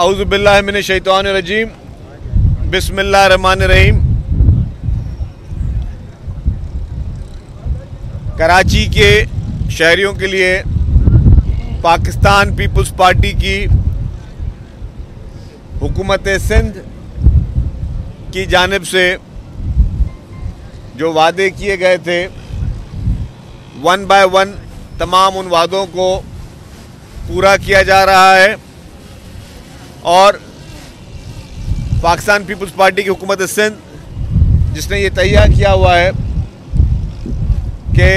औज़ु बिल्लाहि मिनश शैतानिर रजीम, बिस्मिल्लाहिर्रहमानिर्रहीम। कराची के शहरियों के लिए पाकिस्तान पीपल्स पार्टी की हुकूमत सिंध की जानिब से जो वादे किए गए थे, वन बाय वन तमाम उन वादों को पूरा किया जा रहा है। और पाकिस्तान पीपल्स पार्टी की हुकूमत सिंध, जिसने ये तैयार किया हुआ है कि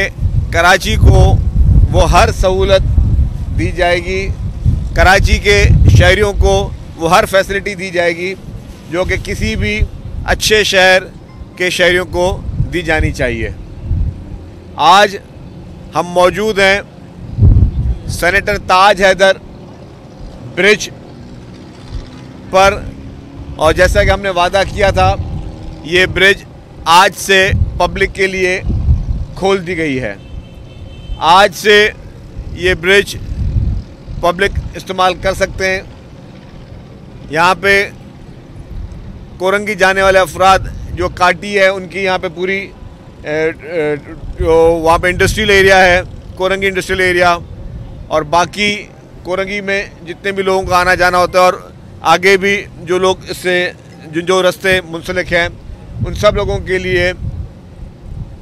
कराची को वो हर सहूलत दी जाएगी, कराची के शहरियों को वो हर फैसिलिटी दी जाएगी जो कि किसी भी अच्छे शहर के शहरियों को दी जानी चाहिए। आज हम मौजूद हैं सेनेटर ताज हैदर ब्रिज पर, और जैसा कि हमने वादा किया था, ये ब्रिज आज से पब्लिक के लिए खोल दी गई है। आज से ये ब्रिज पब्लिक इस्तेमाल कर सकते हैं। यहाँ पे कोरंगी जाने वाले अफराद जो काटी है, उनकी यहाँ पे पूरी जो वहाँ पे इंडस्ट्रियल एरिया है, कोरंगी इंडस्ट्रियल एरिया, और बाकी कोरंगी में जितने भी लोगों का आना जाना होता है और आगे भी जो लोग इससे जो रास्ते मुंसलिक हैं, उन सब लोगों के लिए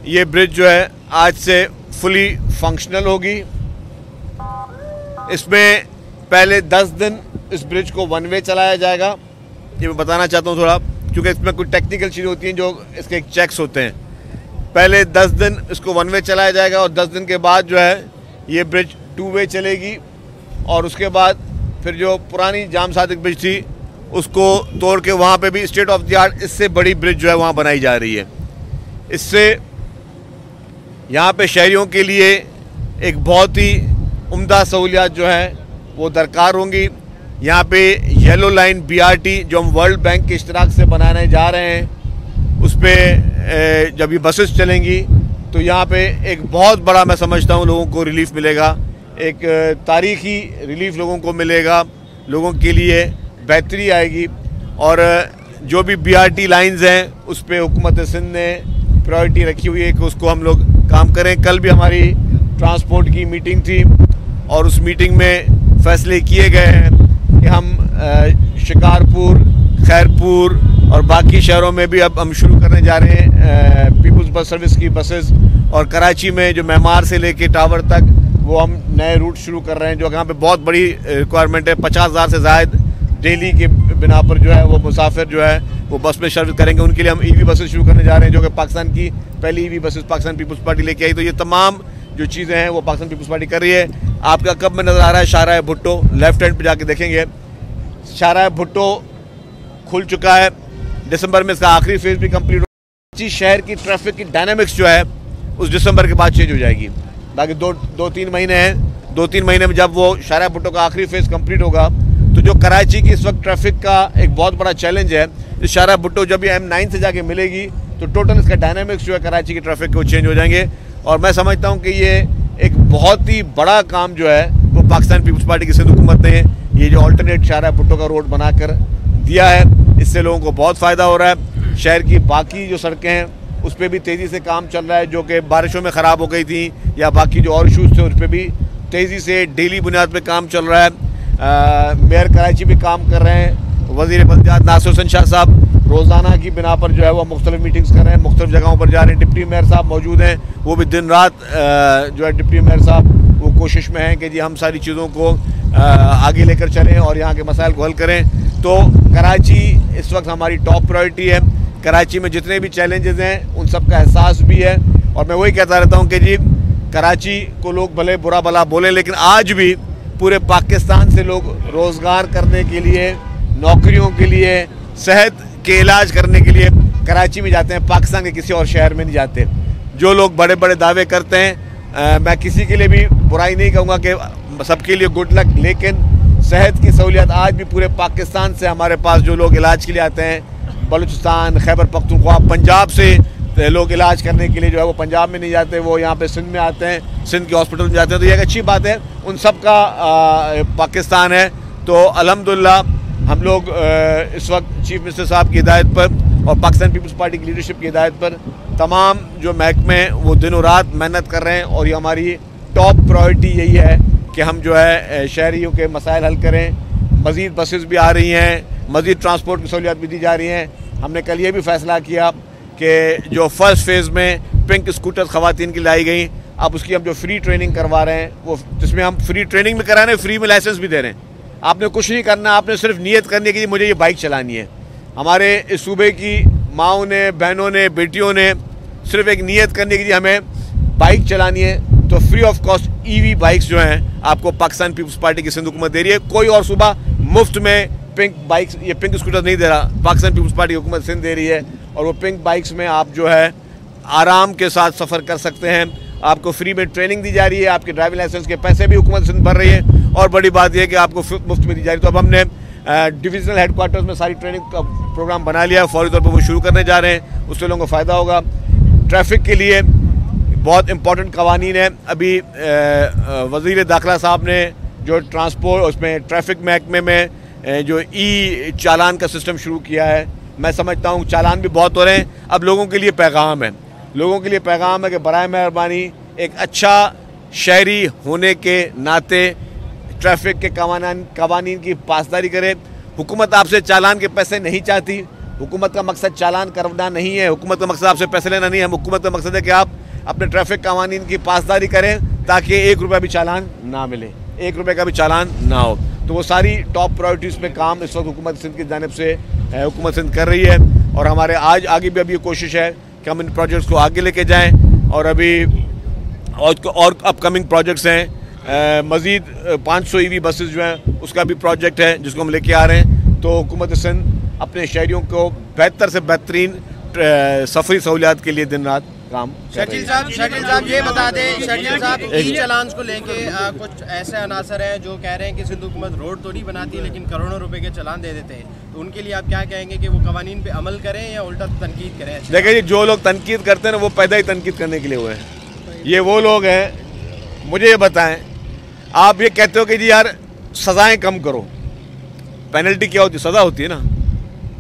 ये ब्रिज जो है आज से फुली फंक्शनल होगी। इसमें पहले 10 दिन इस ब्रिज को वन वे चलाया जाएगा। ये मैं बताना चाहता हूँ थोड़ा, क्योंकि इसमें कुछ टेक्निकल चीज़ें होती हैं जो इसके चेक्स होते हैं। पहले 10 दिन इसको वन वे चलाया जाएगा और 10 दिन के बाद जो है ये ब्रिज 2 वे चलेगी। और उसके बाद फिर जो पुरानी जाम सादिक ब्रिज थी उसको तोड़ के वहाँ पे भी स्टेट ऑफ द आर्ट इससे बड़ी ब्रिज जो है वहाँ बनाई जा रही है। इससे यहाँ पे शहरियों के लिए एक बहुत ही उम्दा सहूलियात जो है वो दरकार होंगी। यहाँ पे येलो लाइन BRT जो हम वर्ल्ड बैंक के इश्तराक से बनाने जा रहे हैं, उस पर जब ये बसेस चलेंगी तो यहाँ पे एक बहुत बड़ा, मैं समझता हूँ, लोगों को रिलीफ मिलेगा। एक तारीख़ी रिलीफ लोगों को मिलेगा, लोगों के लिए बेहतरी आएगी। और जो भी BRT लाइंस हैं उस पर हुकूमत सिंध ने प्रायोरिटी रखी हुई है कि उसको हम लोग काम करें। कल भी हमारी ट्रांसपोर्ट की मीटिंग थी और उस मीटिंग में फैसले किए गए हैं कि हम शिकारपुर, खैरपुर और बाकी शहरों में भी अब हम शुरू करने जा रहे हैं पीपल्स बस सर्विस की बसेस। और कराची में जो मेमार से लेके टावर तक वो हम नए रूट शुरू कर रहे हैं, जो यहाँ पे बहुत बड़ी रिक्वायरमेंट है। 50,000 से ज़ायद डेली के बिना पर जो है वो मुसाफिर जो है वो बस में सर्विस करेंगे। उनके लिए हम EV बसेस शुरू करने जा रहे हैं, जो कि पाकिस्तान की पहली EV बसेस पाकिस्तान पीपल्स पार्टी लेके आई। तो ये तमाम जो चीज़ें हैं वो पाकिस्तान पीपल्स पार्टी कर रही है। आपका कब में नज़र आ रहा है शाहराह भुट्टो, लेफ्ट हैंड पर जाके देखेंगे, शाहराह भुट्टो खुल चुका है। दिसंबर में इसका आखिरी फेज़ भी कम्प्लीट हो। कराची शहर की ट्रैफिक की डायनामिक्स जो है उस दिसंबर के बाद चेंज हो जाएगी। बाकी 2-3 महीने हैं। 2-3 महीने में जब वो शाहराह भुट्टो का आखिरी फेज़ कंप्लीट होगा तो जो कराची की इस वक्त ट्रैफिक का एक बहुत बड़ा चैलेंज है, इस शाहराह भुट्टो जब ये M9 से जाके मिलेगी तो टोटल इसका डायनामिक्स जो है कराची की ट्रैफिक के वो चेंज हो जाएंगे। और मैं समझता हूँ कि ये एक बहुत ही बड़ा काम जो है वो पाकिस्तान पीपल्स पार्टी की सिंध हुकूमत ने ये जो अल्टरनेट शाहराह भुट्टो का रोड बना कर दिया है, इससे लोगों को बहुत फ़ायदा हो रहा है। शहर की बाकी जो सड़कें हैं उस पर भी तेज़ी से काम चल रहा है, जो कि बारिशों में ख़राब हो गई थी, या बाकी जो और इशूज़ थे उस पर भी तेज़ी से डेली बुनियाद पे काम चल रहा है। मेयर कराची भी काम कर रहे हैं। वज़ीर बल्दियात नासिर हुसैन शाह साहब रोज़ाना की बिना पर जो है वो मुख्तलिफ मीटिंग्स कर रहे हैं, मुख्तलिफ जगहों पर जा रहे हैं। डिप्टी मेयर साहब मौजूद हैं, वो भी दिन रात जो है डिप्टी मेयर साहब वो कोशिश में हैं कि जी हम सारी चीज़ों को आगे लेकर चलें और यहाँ के मसाइल को हल करें। तो कराची इस वक्त हमारी टॉप प्रायोरिटी है। कराची में जितने भी चैलेंजेस हैं उन सब का एहसास भी है। और मैं वही कहता रहता हूँ कि जी कराची को लोग भले बुरा भला बोलें, लेकिन आज भी पूरे पाकिस्तान से लोग रोज़गार करने के लिए, नौकरियों के लिए, सेहत के इलाज करने के लिए कराची में जाते हैं, पाकिस्तान के किसी और शहर में नहीं जाते। जो लोग बड़े बड़े दावे करते हैं, मैं किसी के लिए भी बुराई नहीं कहूँगा कि सबके लिए गुड लक, लेकिन सेहत की सहूलियत आज भी पूरे पाकिस्तान से हमारे पास जो लोग इलाज के लिए आते हैं, बलूचिस्तान, खैबर पख्तूनख्वा, पंजाब से लोग इलाज करने के लिए जो है वो पंजाब में नहीं जाते, वो यहाँ पे सिंध में आते हैं, सिंध के हॉस्पिटल में जाते हैं। तो ये एक अच्छी बात है, उन सब का पाकिस्तान है। तो अल्हम्दुलिल्लाह हम लोग इस वक्त चीफ मिनिस्टर साहब की हिदायत पर और पाकिस्तान पीपल्स पार्टी की लीडरशिप की हिदायत पर तमाम जो महकमे हैं वो दिनों रात मेहनत कर रहे हैं और ये हमारी टॉप प्रायोरिटी यही है कि हम जो है शहरियों के मसाइल हल करें। मज़ीद बसेस भी आ रही हैं, मज़ीद ट्रांसपोर्ट की सहूलियात भी दी जा रही हैं। हमने कल ये भी फ़ैसला किया कि जो फर्स्ट फेज़ में पिंक स्कूटर्स ख़वातीन की लाई गई, अब उसकी हम जो फ्री ट्रेनिंग करवा रहे हैं वो, जिसमें हम फ्री ट्रेनिंग भी करा रहे हैं, फ्री में लाइसेंस भी दे रहे हैं। आपने कुछ नहीं करना, आपने सिर्फ नियत करनी कि मुझे ये बाइक चलानी है। हमारे इस सूबे की माओं ने, बहनों ने, बेटियों ने सिर्फ एक नियत करनी कि हमें बाइक चलानी है, तो free of cost EV bikes जो हैं आपको पाकिस्तान पीपल्स पार्टी की सिंध हुकूमत दे रही है। कोई और सूबा मुफ्त में पिंक बाइक्स, ये पिंक स्कूटर नहीं दे रहा, पाकिस्तान पीपल्स पार्टी हुकूमत सिंध दे रही है। और वो पिंक बाइक्स में आप जो है आराम के साथ सफ़र कर सकते हैं। आपको फ्री में ट्रेनिंग दी जा रही है, आपके ड्राइविंग लाइसेंस के पैसे भी हुकूमत सिंध भर रही है। और बड़ी बात यह है कि आपको मुफ्त में दी जा रही है। तो अब हमने डिविजनल हेडक्वार्टर्स में सारी ट्रेनिंग का प्रोग्राम बना लिया, फौरी तौर पर वो शुरू करने जा रहे हैं, उससे लोगों को फ़ायदा होगा। ट्रैफिक के लिए बहुत इंपॉर्टेंट कवानीन है। अभी वज़ीर दाखिला साहब ने जो ट्रांसपोर्ट, उसमें ट्रैफिक महकमे में जो चालान का सिस्टम शुरू किया है, मैं समझता हूँ चालान भी बहुत हो रहे हैं। अब लोगों के लिए पैगाम है, लोगों के लिए पैगाम है कि बराए मेहरबानी एक अच्छा शहरी होने के नाते ट्रैफिक के कवानीन की पासदारी करें। हुकूमत आपसे चालान के पैसे नहीं चाहती, हुकूमत का मकसद चालान करना नहीं है, हुकूमत का मकसद आपसे पैसे लेना नहीं है। हुकूमत का मकसद है कि आप अपने ट्रैफिक कवानीन की पासदारी करें ताकि 1 रुपया भी चालान ना मिले, 1 रुपये का भी चालान ना हो। तो वो सारी टॉप प्रायोरिटीज़ पे काम इस वक्त हुकूमत सिंध की जानिब से हुकूमत सिंध कर रही है। और हमारे आगे भी अभी ये कोशिश है कि हम इन प्रोजेक्ट्स को आगे लेके जाएँ। और अभी और अपकमिंग प्रोजेक्ट्स हैं, मज़ीद 500 EV बसेस जो हैं उसका भी प्रोजेक्ट है जिसको हम लेके आ रहे हैं। तो हुकूमत सिंध अपने शहरियों को बेहतर से बेहतरीन सफरी सहूलियात के लिए दिन रात काम। शकील साहब ये बता दें, शकील साहब ई-चालान को लेके कुछ ऐसे अनासर हैं जो कह रहे हैं कि सिंध हुकूमत रोड तो नहीं बनाती है लेकिन करोड़ों रुपए के चालान दे देते हैं, तो उनके लिए आप क्या कहेंगे कि वो कवानीन पे अमल करें या उल्टा तनकीद करें? देखिए जी, जो लोग तनकीद करते हैं ना वो पैदा ही तनकीद करने के लिए हुए हैं। ये वो लोग हैं, मुझे ये बताएं, आप ये कहते हो कि जी यार सज़ाएँ कम करो, पेनल्टी क्या होती है? सज़ा होती है ना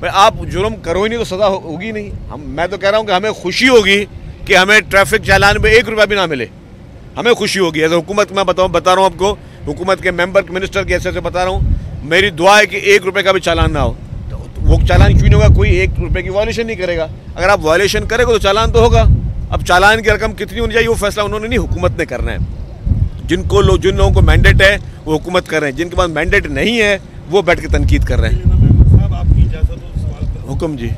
भाई। आप जुर्म करो ही नहीं तो सज़ा होगी नहीं। मैं तो कह रहा हूँ कि हमें खुशी होगी कि हमें ट्रैफिक चालान में 1 रुपया भी ना मिले, हमें खुशी होगी। ऐसे हुकूमत मैं बता रहा हूँ आपको, हुकूमत के मेंबर मिनिस्टर के ऐसे बता रहा हूँ, मेरी दुआ है कि 1 रुपये का भी चालान ना हो। तो वो चालान क्यों नहीं होगा? कोई 1 रुपये की वायलेशन नहीं करेगा। अगर आप वायलेशन करेंगे तो चालान तो होगा। अब चालान की रकम कितनी होनी चाहिए वो फैसला उन्होंने नहीं, हुकूमत ने करना है। जिन लोगों को मैंडेट है वो हुकूमत कर रहे हैं, जिनके पास मैंडेट नहीं है वो बैठ के तनकीद कर रहे हैं। साहब आपकी इजाज़त हो सवाल करूं? हुक्म जी।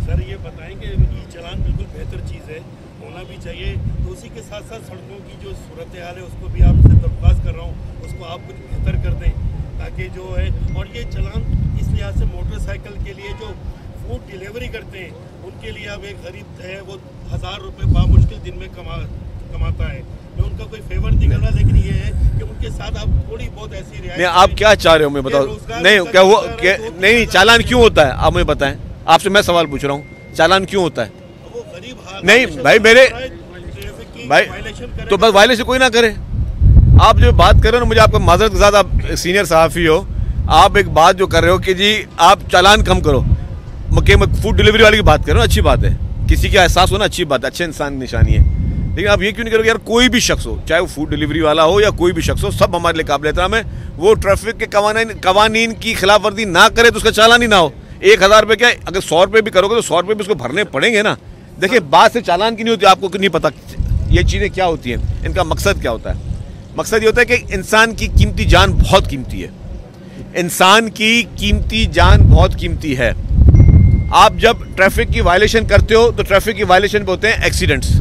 सर ये बताएंगे ई-चालान बिल्कुल बेहतर चीज़ है, होना भी चाहिए, तो उसी के साथ साथ सड़कों की जो सूरत हाल है उसको भी आपसे दरख्वास्त कर रहा हूँ, उसको आप कुछ बेहतर कर दें ताकि जो है। और ये चालान इस लिहाज से मोटरसाइकिल के लिए जो फूड डिलीवरी करते हैं उनके लिए अब एक गरीब है वो 1000 रुपये बामुश्किल दिन में कमाता है। मैं उनका कोई फेवर नहीं कर रहा, लेकिन ये है कि उनके साथ आप थोड़ी बहुत ऐसी रियायत। नहीं, आप क्या चाह रहे हो मैं बताओ? नहीं क्या वो नहीं, चालान क्यों होता है आप मुझे बताएं। आपसे मैं सवाल पूछ रहा हूँ, चालान क्यों होता है? वो गरीब नहीं भाई मेरे भाई, तो बस वायलेशन कोई ना करे। आप जो बात कर रहे हो ना, मुझे आपको माजरत के साथ, आप सीनियर सहाफ़ी हो, आप एक बात जो कर रहे हो कि जी आप चालान कम करो, फूड डिलीवरी वाली की बात कर रहे हो, अच्छी बात है, किसी का एहसास होना अच्छी बात है, अच्छे इंसान की निशानी है। लेकिन आप ये क्यों नहीं करोगे यार? कोई भी शख्स हो, चाहे वो फूड डिलीवरी वाला हो या कोई भी शख्स हो, सब हमारे लिए काबिल एहतराम है। वो ट्रैफिक के कवानीन की खिलाफ वर्जी ना करे तो उसका चालान ही ना हो। 1000 रुपये क्या, अगर 100 रुपये भी करोगे तो 100 रुपये भी उसको भरने पड़ेंगे ना। देखिए बात से चालान की नहीं होती, आपको नहीं पता ये चीज़ें क्या होती हैं, इनका मकसद क्या होता है। मकसद ये होता है कि इंसान की कीमती जान बहुत कीमती है, इंसान की कीमती जान बहुत कीमती है। आप जब ट्रैफिक की वायलेशन करते हो तो ट्रैफिक की वायलेशन पे होते हैं एक्सीडेंट्स,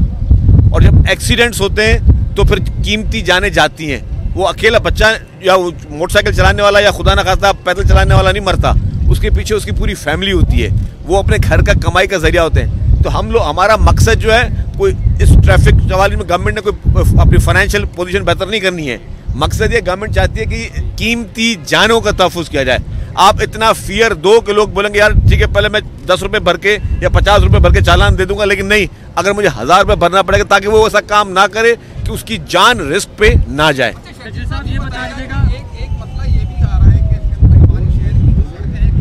और जब एक्सीडेंट्स होते हैं तो फिर कीमती जानें जाती हैं। वो अकेला बच्चा या वो मोटरसाइकिल चलाने वाला या खुदा न खास्ता पैदल चलाने वाला नहीं मरता, उसके पीछे उसकी पूरी फैमिली होती है, वो अपने घर का कमाई का जरिया होते हैं। तो हम लोग, हमारा मकसद जो है, कोई इस ट्रैफिक सवाल में गवर्नमेंट ने कोई अपनी फाइनेंशियल पोजीशन बेहतर नहीं करनी है। मकसद ये गवर्नमेंट चाहती है कि कीमती जानों का तहफ़्फ़ुज़ किया जाए। आप इतना फियर दो कि लोग बोलेंगे यार ठीक है पहले मैं 10 रुपये भर के या 50 रुपये भर के चालान दे दूंगा, लेकिन नहीं, अगर मुझे 1000 रुपये भरना पड़ेगा ताकि वो ऐसा काम ना करे कि उसकी जान रिस्क पे ना जाए। साहब ये बता दीजिएगा, एक मसला ये भी आ रहा है कि हमारे शहर की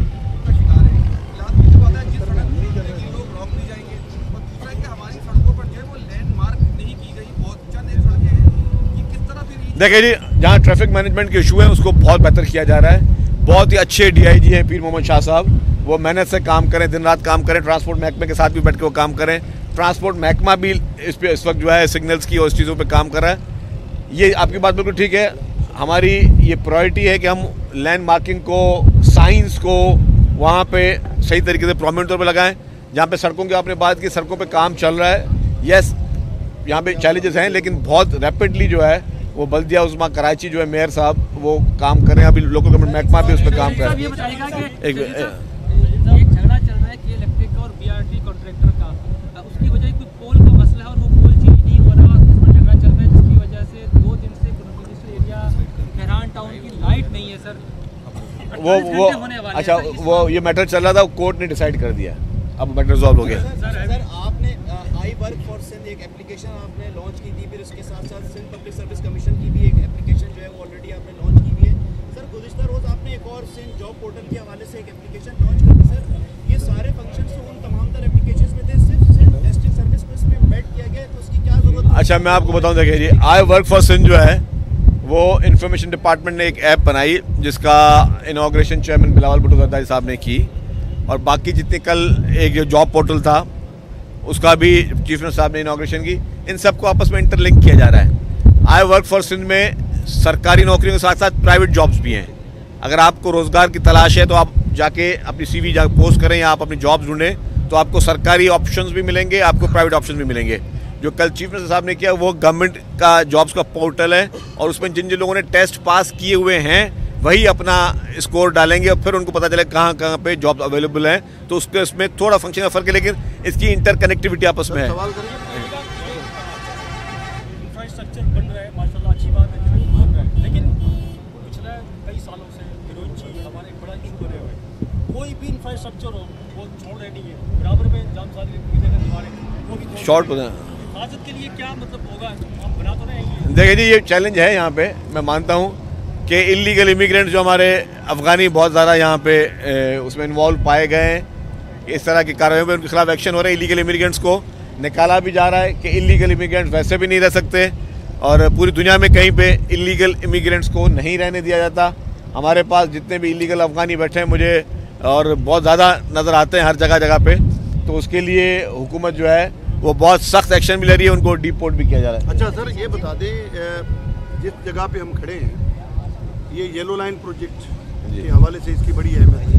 देखिए जी, जहाँ ट्रैफिक मैनेजमेंट के इशू हैं उसको बहुत बेहतर किया जा रहा है। बहुत ही अच्छे DIG हैं पीर मोहम्मद शाह साहब, वो मेहनत से काम करें, दिन रात काम करें, ट्रांसपोर्ट महकमे के साथ भी बैठ के वो काम करें। ट्रांसपोर्ट महकमा भी इस वक्त जो है सिग्नल्स की और इस चीज़ों पे काम कर रहा है। ये आपकी बात बिल्कुल ठीक है। हमारी ये प्रायोरिटी है कि हम लैंड मार्किंग को, साइंस को वहाँ पे सही तरीके से प्रोमिनेंट तौर पर लगाएं। जहाँ पे सड़कों की आपने बात की, सड़कों पे काम चल रहा है। यस, यहाँ पे चैलेंजेस हैं, लेकिन बहुत रैपिडली जो है वो बल्दिया उस्मा कराची जो है मेयर साहब वो काम कर रहे हैं। अभी लोकल गवर्नमेंट महकमा भी उस पर काम कर रहा है। एक झगड़ा चल रहा है कि इलेक्ट्रिक और BRT कॉन्ट्रैक्टर का, उसकी वजह कोई पोल का मसला है और वो पोल चेंज नहीं हो रहा, उसमें झगड़ा चल रहा है, जिसकी वजह से 2 दिन से इंडस्ट्रियल एरिया मेहरान टाउन की लाइट नहीं है सर। वो अच्छा, वो ये मैटर चल रहा था, कोर्ट ने डिसाइड कर दिया, अब मैटर रिजॉल्व हो गया। सर आपने आई वर्क फॉर सिंध एक एप्लीकेशन आपने लॉन्च की थी, फिर उसके साथ साथ सिंध पब्लिक सर्विस कमीशन की भी एक एप्लीकेशन जो है वो ऑलरेडी आपने लॉन्च की भी है। सर गुज़िश्ता रोज़ आपने एक और सिंध जॉब पोर्टल के हवाले से एक एप्लीकेशन लॉन्च की थी। सर ये सारे फंक्शन तो उन तमाम तर एप्लीकेशन में थे, सिर्फ सिंध टेस्टिंग सर्विस को इसमें बैड किया गया, तो उसकी क्या जरूरत है? अच्छा, मैं आपको बताऊं, देखिए जी, आई वर्क फॉर सिंध जो है वो इंफॉर्मेशन डिपार्टमिंट ने एक ऐप बनाई जिसका इनॉग्रेशन चेयरमैन बिलावल भुट्टो जरदारी साहब ने की, और बाकी जितने कल एक जो जॉब पोर्टल था उसका भी चीफ मिनिस्टर साहब ने इनॉग्रेशन की। इन सबको आपस में इंटरलिंक किया जा रहा है। आई वर्क फॉर सिंध में सरकारी नौकरियों के साथ साथ प्राइवेट जॉब्स भी हैं। अगर आपको रोज़गार की तलाश है तो आप जाके अपनी CV जाकर पोस्ट करें या आप अपनी जॉब्स ढूंढें, तो आपको सरकारी ऑप्शंस भी मिलेंगे, आपको प्राइवेट ऑप्शन भी मिलेंगे। जो कल चीफ मिनिस्टर साहब ने किया वो गवर्नमेंट का जॉब्स का पोर्टल है, और उसमें जिन जिन लोगों ने टेस्ट पास किए हुए हैं वही अपना स्कोर डालेंगे और फिर उनको पता चले कहाँ कहाँ पे जॉब अवेलेबल हैं। तो उसके इसमें थोड़ा फंक्शन का फ़र्क है, लेकिन इसकी इंटरकनेक्टिविटी आपस में है। इंफ्रास्ट्रक्चर बन रहा है, माशाल्लाह अच्छी बात है, बन रहा है, लेकिन पिछले कई सालों से गिरोची हमारे एक बड़ा इशू बने हुए। कोई भी इंफ्रास्ट्रक्चर हो वो छोड़ रहे नहीं है, बराबर में जाम सारी वो भी शॉर्ट हिफाजत के लिए क्या मतलब होगा, हम बना तो नहीं। देखिए जी, ये चैलेंज है यहाँ पे। मैं मानता हूँ कि इलीगल इमिग्रेंट्स जो हमारे अफ़गानी बहुत ज़्यादा यहाँ पे उसमें इन्वॉल्व पाए गए हैं, इस तरह की कार्रवाई में उनके खिलाफ एक्शन हो रहा है। इलीगल इमिग्रेंट्स को निकाला भी जा रहा है कि इलीगल इमिग्रेंट्स वैसे भी नहीं रह सकते, और पूरी दुनिया में कहीं पे इलीगल इमिग्रेंट्स को नहीं रहने दिया जाता। हमारे पास जितने भी इलीगल अफ़गानी बैठे हैं मुझे और बहुत ज़्यादा नज़र आते हैं हर जगह जगह पे, तो उसके लिए हुकूमत जो है वो बहुत सख्त एक्शन भी ले रही है, उनको डिपोर्ट भी किया जा रहा है। अच्छा सर, ये बता दें जिस जगह पे हम खड़े हैं, ये येलो लाइन प्रोजेक्ट के हवाले से इसकी बड़ी अहमियत है,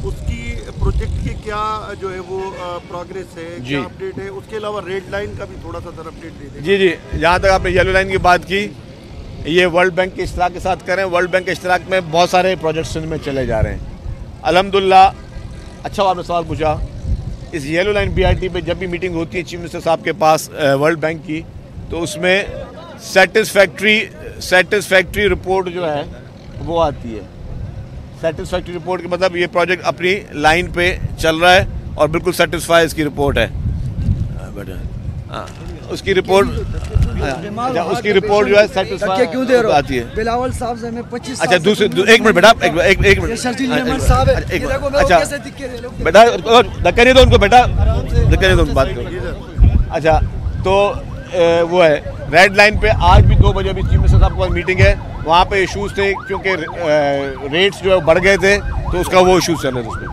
उसकी प्रोजेक्ट की क्या जो है वो प्रोग्रेस है, क्या अपडेट है? उसके अलावा रेड लाइन का भी थोड़ा सा सर अपडेट दे दें। जी जी, जहाँ तक आपने येलो लाइन की बात की, ये वर्ल्ड बैंक के इश्तराक के साथ करें। वर्ल्ड बैंक के इश्तराक में बहुत सारे प्रोजेक्ट्स इनमें चले जा रहे हैं अल्हम्दुलिल्लाह। अच्छा आपने सवाल पूछा, इस येलो लाइन BRT पे जब भी मीटिंग होती है चीफ मिनिस्टर साहब के पास वर्ल्ड बैंक की, तो उसमें सेटिस्फैक्ट्री रिपोर्ट जो है वो आती है। सेटिस्फैक्ट्री रिपोर्ट का मतलब ये प्रोजेक्ट अपनी लाइन पे चल रहा है और बिल्कुल सेटिस्फाई इसकी रिपोर्ट है। उसकी रिपोर्ट जो है सेटिस्फाई क्यों दे रहे हो? आती है। बिलावल साहब से हमें 25 अच्छा, दूसरे एक मिनट बेटा, एक मिनट। अच्छा बेटा, धक्का नहीं दो उनको बेटा, धक्का नहीं दो, बात करो। अच्छा, तो वो है रेड लाइन पे आज भी 2 बजे अभी चीफ मिनिस्टर साहब के पास मीटिंग है, वहाँ पे इशूज़ थे क्योंकि रेट्स जो है बढ़ गए थे, तो उसका वो इशूज़ चल रहे थे उसमें।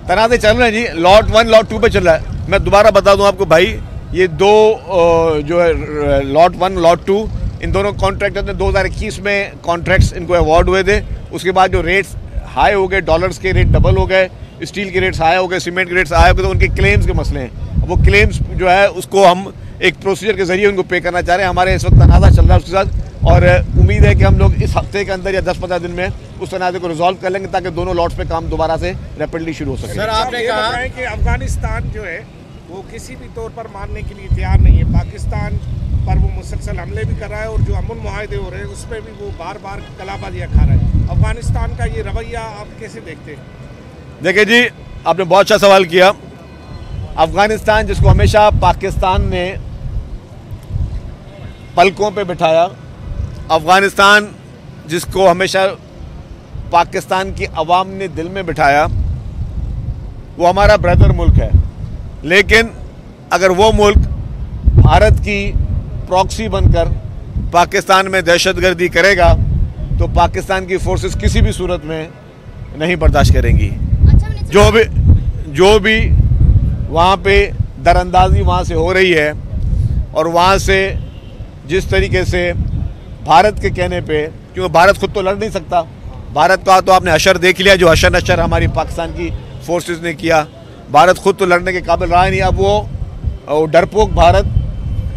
तनाज़े चल रहे हैं जी, लॉट 1 लॉट 2 पे चल रहा है। मैं दोबारा बता दूं आपको भाई, ये 2 जो है लॉट 1 लॉट 2, इन दोनों कॉन्ट्रैक्टर ने 2021 में कॉन्ट्रैक्ट्स इनको अवार्ड हुए थे। उसके बाद जो रेट्स हाई हो गए, डॉलर्स के रेट डबल हो गए, स्टील के रेट्स हाई हो गए, सीमेंट के रेट्स हाई हो गए, तो उनके क्लेम्स के मसले हैं। वो क्लेम्स जो है उसको हम एक प्रोसीजर के जरिए उनको पे करना चाह रहे हैं। हमारे इस वक्त तनाज़ा चल रहा है उसके साथ, और उम्मीद है कि हम लोग इस हफ्ते के अंदर या 10-15 दिन में उस तनाज़े को रिजॉल्व कर लेंगे, ताकि दोनों लॉट्स पे काम दोबारा से रैपिडली शुरू हो सके। सर आपने कहा कि अफगानिस्तान जो है वो किसी भी तौर पर मानने के लिए तैयार नहीं है। पाकिस्तान पर वो मुसलसल हमले भी कर रहा है, और जो अमन मुआहदे हो रहे हैं उसमें भी वो बार बार कलाबाजियाँ खा रहा है। अफगानिस्तान का ये रवैया आप कैसे देखते हैं? देखिए जी, आपने बहुत अच्छा सवाल किया। अफगानिस्तान जिसको हमेशा पाकिस्तान ने पलकों पे बिठाया, अफगानिस्तान जिसको हमेशा पाकिस्तान की आवाम ने दिल में बिठाया, वो हमारा ब्रदर मुल्क है। लेकिन अगर वो मुल्क भारत की प्रॉक्सी बनकर पाकिस्तान में दहशतगर्दी करेगा तो पाकिस्तान की फोर्सेस किसी भी सूरत में नहीं बर्दाश्त करेंगी। जो भी वहाँ पे दरअंदाजी वहाँ से हो रही है और वहाँ से जिस तरीके से भारत के कहने पे, क्योंकि भारत खुद तो लड़ नहीं सकता, भारत का तो आपने हशर देख लिया, जो हशर नशर हमारी पाकिस्तान की फोर्सेस ने किया, भारत खुद तो लड़ने के काबिल रहा ही नहीं। अब वो डरपोक भारत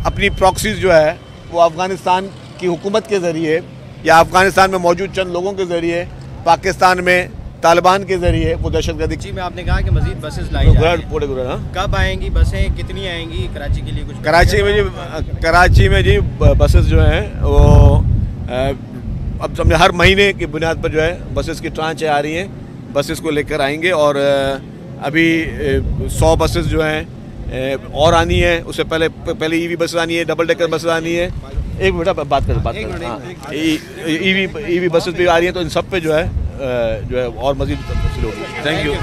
अपनी प्रॉक्सीज जो है वो अफ़गानिस्तान की हुकूमत के ज़रिए या अफ़गानिस्तान में मौजूद चंद लोगों के ज़रिए, पाकिस्तान में तालिबान के ज़रिए वो दहशतगर्दी। जी में आपने कहा कि मज़ीद बसेस लाई जाएंगी, कब आएंगी बसें, कितनी आएंगी कराची के लिए? कुछ कराची में जी बसेस जो हैं वो अब हमने हर महीने की बुनियाद पर जो है बसेस की ट्रांचें आ रही हैं, बसेस को लेकर आएंगे और अभी 100 बसेस जो हैं और आनी है। उससे पहले ईवी बसेस आनी है, डबल डेकर बसेस आनी है। एक मिनट बात कर ईवी बसेस भी आ रही हैं, तो इन सब पे जो है और मज़ीद होगी। Thank you.